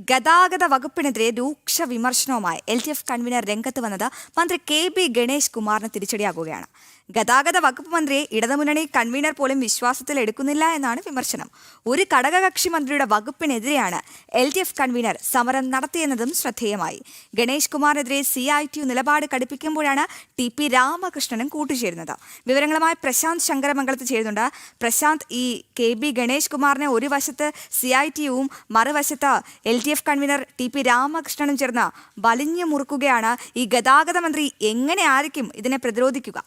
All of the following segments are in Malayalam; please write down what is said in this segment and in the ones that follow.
ഗതാഗത വകുപ്പിനെതിരെ രൂക്ഷ വിമർശനവുമായി LDF കൺവീനർ രംഗത്ത് വന്നത് മന്ത്രി KB ഗണേഷ് കുമാറിന് തിരിച്ചടിയാകുകയാണ്. ഗതാഗത വകുപ്പ് മന്ത്രിയെ ഇടതുമുന്നണി കൺവീനർ പോലും വിശ്വാസത്തിൽ എടുക്കുന്നില്ല എന്നാണ് വിമർശനം. ഒരു ഘടകകക്ഷി മന്ത്രിയുടെ വകുപ്പിനെതിരെയാണ് LDF കൺവീനർ സമരം നടത്തിയെന്നതും ശ്രദ്ധേയമായി. ഗണേഷ് കുമാറിനെതിരെ CITU നിലപാട് കടുപ്പിക്കുമ്പോഴാണ് TP രാമകൃഷ്ണനും കൂട്ടുചേരുന്നത്. വിവരങ്ങളുമായി പ്രശാന്ത് ശങ്കരമംഗലത്ത് ചേരുന്നുണ്ട്. പ്രശാന്ത്, ഈ KB ഗണേഷ് കുമാറിനെ ഒരു വശത്ത് CITUവും മറുവശത്ത് LDF കൺവീനർ TP രാമകൃഷ്ണനും ചേർന്ന് വലിഞ്ഞു മുറുക്കുകയാണ്. ഈ ഗതാഗത മന്ത്രി എങ്ങനെയായിരിക്കും ഇതിനെ പ്രതിരോധിക്കുക?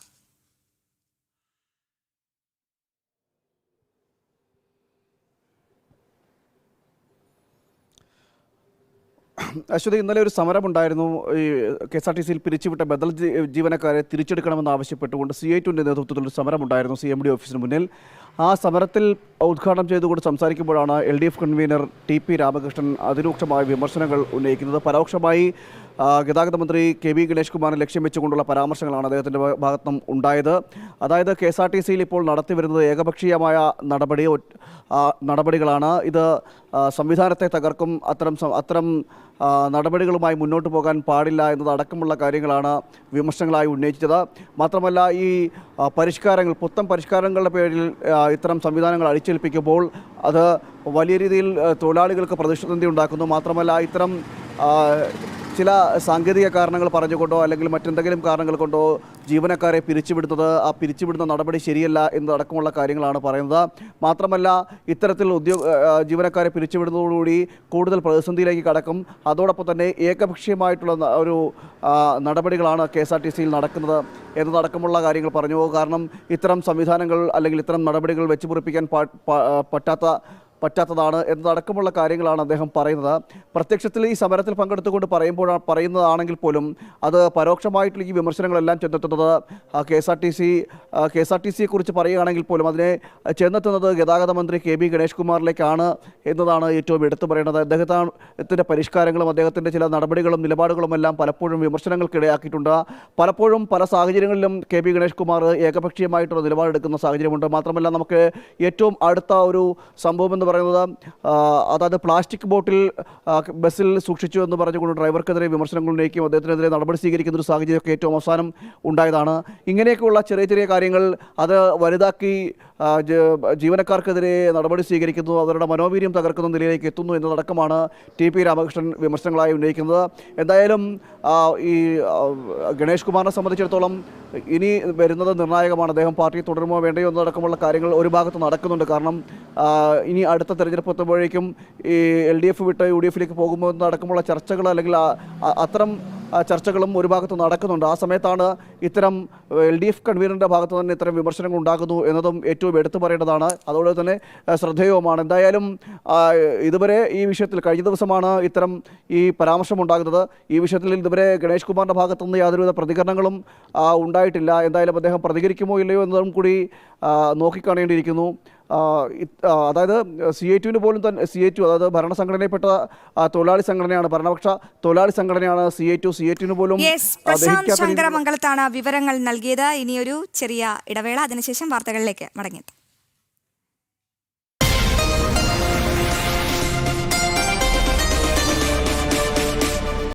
അശ്വതി, ഇന്നലെ ഒരു സമരമുണ്ടായിരുന്നു. ഈ KSRTCയിൽ പിരിച്ചുവിട്ട ബദൽ ജീവനക്കാരെ തിരിച്ചെടുക്കണമെന്ന് ആവശ്യപ്പെട്ടുകൊണ്ട് CITUവിൻ്റെ നേതൃത്വത്തിൽ ഒരു സമരമുണ്ടായിരുന്നു CMD ഓഫീസിന് മുന്നിൽ. ആ സമരത്തിൽ ഉദ്ഘാടനം ചെയ്തുകൊണ്ട് സംസാരിക്കുമ്പോഴാണ് LDF കൺവീനർ TP രാമകൃഷ്ണൻ അതിരൂക്ഷമായ വിമർശനങ്ങൾ ഉന്നയിക്കുന്നത്. പരോക്ഷമായി ഗതാഗത മന്ത്രി KB ഗണേഷ് കുമാറിനെ ലക്ഷ്യം വെച്ചുകൊണ്ടുള്ള പരാമർശങ്ങളാണ് അദ്ദേഹത്തിൻ്റെ ഭാഗത്തുനിന്നും ഉണ്ടായത്. അതായത് KSRTCയിൽ ഇപ്പോൾ നടത്തിവരുന്നത് ഏകപക്ഷീയമായ നടപടികളാണ്. ഇത് സംവിധാനത്തെ തകർക്കും. അത്തരം നടപടികളുമായി മുന്നോട്ട് പോകാൻ പാടില്ല എന്നതടക്കമുള്ള കാര്യങ്ങളാണ് വിമർശനങ്ങളായി ഉന്നയിച്ചത്. മാത്രമല്ല, ഈ പുത്തൻ പരിഷ്കാരങ്ങളുടെ പേരിൽ ഇത്തരം സംവിധാനങ്ങൾ അടിച്ചേൽപ്പിക്കുമ്പോൾ അത് വലിയ രീതിയിൽ തൊഴിലാളികൾക്ക് പ്രതിസന്ധി ഉണ്ടാക്കുന്നു. മാത്രമല്ല, ഇത്തരം ചില സാങ്കേതിക കാരണങ്ങൾ പറഞ്ഞുകൊണ്ടോ അല്ലെങ്കിൽ മറ്റെന്തെങ്കിലും കാരണങ്ങൾ കൊണ്ടോ ജീവനക്കാരെ പിരിച്ചുവിടുന്നത്, ആ പിരിച്ചുവിടുന്ന നടപടി ശരിയല്ല എന്നതടക്കമുള്ള കാര്യങ്ങളാണ് പറയുന്നത്. മാത്രമല്ല, ഇത്തരത്തിൽ ജീവനക്കാരെ പിരിച്ചുവിടുന്നതോടുകൂടി കൂടുതൽ പ്രതിസന്ധിയിലേക്ക് കടക്കും. അതോടൊപ്പം തന്നെ ഏകപക്ഷീയമായിട്ടുള്ള ഒരു നടപടികളാണ് KSRTCയിൽ നടക്കുന്നത് എന്നതടക്കമുള്ള കാര്യങ്ങൾ പറഞ്ഞു. കാരണം ഇത്തരം സംവിധാനങ്ങൾ അല്ലെങ്കിൽ ഇത്തരം നടപടികൾ വെച്ചുപൊറിപ്പിക്കാൻ പറ്റാത്തതാണ് എന്നതടക്കമുള്ള കാര്യങ്ങളാണ് അദ്ദേഹം പറയുന്നത്. പ്രത്യക്ഷത്തിൽ ഈ സമരത്തിൽ പങ്കെടുത്തുകൊണ്ട് പറയുന്നതാണെങ്കിൽ പോലും അത് പരോക്ഷമായിട്ടുള്ള ഈ വിമർശനങ്ങളെല്ലാം ചെന്നെത്തുന്നത് KSRTCയെക്കുറിച്ച് പറയുകയാണെങ്കിൽ പോലും അതിനെ ചെന്നെത്തുന്നത് ഗതാഗത മന്ത്രി KB ഗണേഷ് കുമാറിലേക്കാണ് എന്നതാണ് ഏറ്റവും എടുത്തു പറയുന്നത്. അദ്ദേഹത്തിൻ്റെ പരിഷ്കാരങ്ങളും അദ്ദേഹത്തിൻ്റെ ചില നടപടികളും നിലപാടുകളും എല്ലാം പലപ്പോഴും വിമർശനങ്ങൾക്കിടയാക്കിയിട്ടുണ്ട്. പലപ്പോഴും പല സാഹചര്യങ്ങളിലും KB ഗണേഷ് കുമാർ ഏകപക്ഷീയമായിട്ടുള്ള നിലപാടെടുക്കുന്ന സാഹചര്യമുണ്ട്. മാത്രമല്ല, നമുക്ക് ഏറ്റവും അടുത്ത ഒരു സംഭവം എന്ന് പറയുന്നത്, അതായത് പ്ലാസ്റ്റിക് ബോട്ടിൽ ബസ്സിൽ സൂക്ഷിച്ചു എന്ന് പറഞ്ഞുകൊണ്ട് ഡ്രൈവർക്കെതിരെ വിമർശനങ്ങൾ ഉന്നയിക്കും, അദ്ദേഹത്തിനെതിരെ നടപടി സ്വീകരിക്കുന്ന ഒരു സാഹചര്യമൊക്കെ ഏറ്റവും അവസാനം ഉണ്ടായതാണ്. ഇങ്ങനെയൊക്കെയുള്ള ചെറിയ ചെറിയ കാര്യങ്ങൾ അത് വലുതാക്കി ജീവനക്കാർക്കെതിരെ നടപടി സ്വീകരിക്കുന്നു, അവരുടെ മനോവീര്യം തകർക്കുന്ന നിലയിലേക്ക് എത്തുന്നു എന്നതടക്കമാണ് TP രാമകൃഷ്ണൻ വിമർശനങ്ങളായി ഉന്നയിക്കുന്നത്. എന്തായാലും ഈ ഗണേഷ് കുമാറിനെ സംബന്ധിച്ചിടത്തോളം ഇനി വരുന്നത് നിർണായകമാണ്. അദ്ദേഹം പാർട്ടി തുടരുമോ വേണ്ടയോ എന്നതടക്കമുള്ള കാര്യങ്ങൾ ഒരു ഭാഗത്ത് നടക്കുന്നുണ്ട്. കാരണം ഇനി അടുത്ത തെരഞ്ഞെടുപ്പ് എത്തുമ്പോഴേക്കും ഈ LDF വിട്ട് UDFിലേക്ക് പോകുമ്പോൾ എന്നതടക്കമുള്ള ചർച്ചകൾ അല്ലെങ്കിൽ അത്തരം ചർച്ചകളും ഒരു ഭാഗത്ത് നടക്കുന്നുണ്ട്. ആ സമയത്താണ് ഇത്തരം LDF കൺവീനറിൻ്റെ ഭാഗത്ത് തന്നെ ഇത്തരം വിമർശനങ്ങൾ ഉണ്ടാകുന്നു എന്നതും ഏറ്റവും എടുത്തു പറയേണ്ടതാണ്. അതുകൊണ്ട് തന്നെ ശ്രദ്ധേയവുമാണ്. എന്തായാലും ഇതുവരെ ഈ വിഷയത്തിൽ കഴിഞ്ഞ ദിവസമാണ് ഇത്തരം ഈ പരാമർശം ഉണ്ടാകുന്നത്. ഈ വിഷയത്തിൽ ഇതുവരെ ഗണേഷ് കുമാറിൻ്റെ ഭാഗത്തുനിന്ന് യാതൊരുവിധ പ്രതികരണങ്ങളും ഉണ്ടായിട്ടില്ല. എന്തായാലും അദ്ദേഹം പ്രതികരിക്കുമോ ഇല്ലയോ എന്നതും കൂടി നോക്കിക്കാണേണ്ടിയിരിക്കുന്നു. അതായത് CITUവിന് പോലും തന്നെ CITU, അതായത് ഭരണസംഘടനയിൽപ്പെട്ട തൊഴിലാളി സംഘടനയാണ്, ഭരണപക്ഷ തൊഴിലാളി സംഘടനയാണ് CITUവിന് പോലും. ശങ്കരമംഗലത്താണ് വിവരങ്ങൾ നൽകിയത്. ഇനിയൊരു ചെറിയ ഇടവേള, അതിനുശേഷം വാർത്തകളിലേക്ക് മടങ്ങിയെത്താം.